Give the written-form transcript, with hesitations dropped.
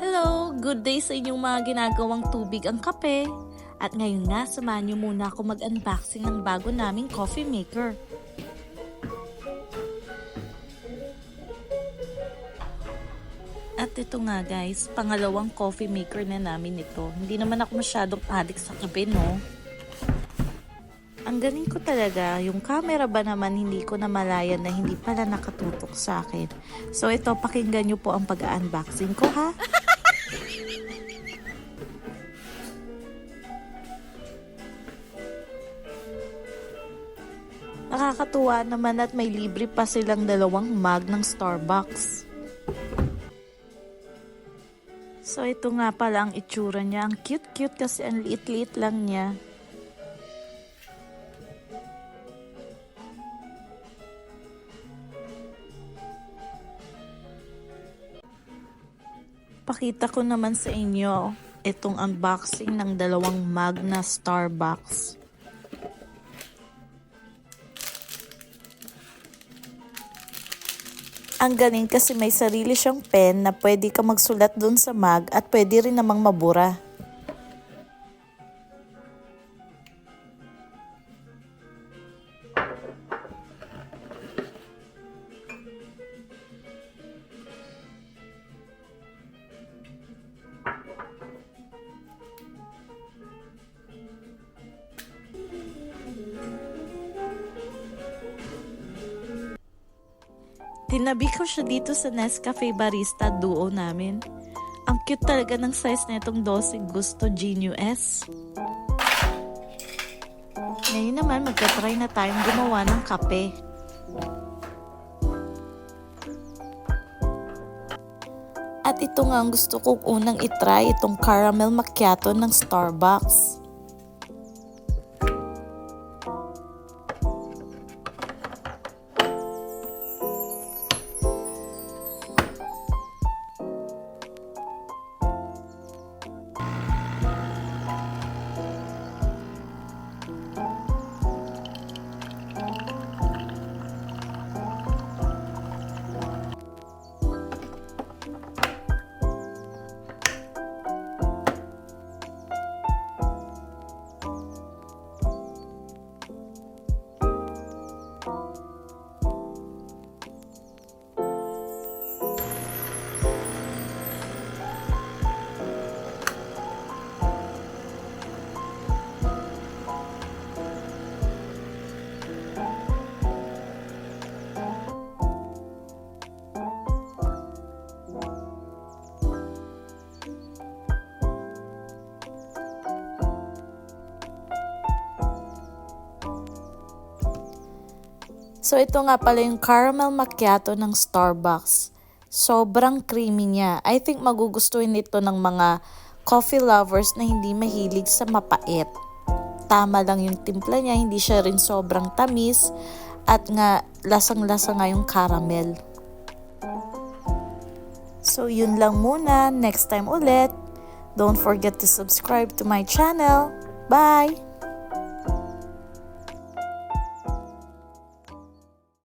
Hello! Good day sa inyong mga ginagawang tubig ang kape. At ngayon nga, samahan niyo muna ako mag-unboxing ng bago naming coffee maker. At ito nga guys, pangalawang coffee maker na namin ito. Hindi naman ako masyadong addict sa kape, no? Ang galing ko talaga, yung camera ba naman hindi ko namalayan na hindi pala nakatutok sa akin. So ito, pakinggan nyo po ang pag-unboxing ko ha. Nakakatuwa naman at may libre pa silang dalawang mug ng Starbucks. So ito nga pala ang itsura niya. Ang cute-cute kasi ang liit-liit lang niya. Pakita ko naman sa inyo itong unboxing ng dalawang mug na Starbucks. Ang galing kasi may sarili siyang pen na pwede ka magsulat dun sa mug at pwede rin namang mabura. Tinabi ko siya dito sa Nescafe Barista Duo namin. Ang cute talaga ng size na itong 12 Gusto Genius. Ngayon naman magta-try na tayong gumawa ng kape. At ito nga ang gusto kong unang itry, itong caramel macchiato ng Starbucks. So ito nga pala yung caramel macchiato ng Starbucks. Sobrang creamy niya. I think magugustuhin ito ng mga coffee lovers na hindi mahilig sa mapait. Tama lang yung timpla niya, hindi siya rin sobrang tamis at nga lasang-lasa nga yung caramel. So yun lang muna. Next time ulit. Don't forget to subscribe to my channel. Bye!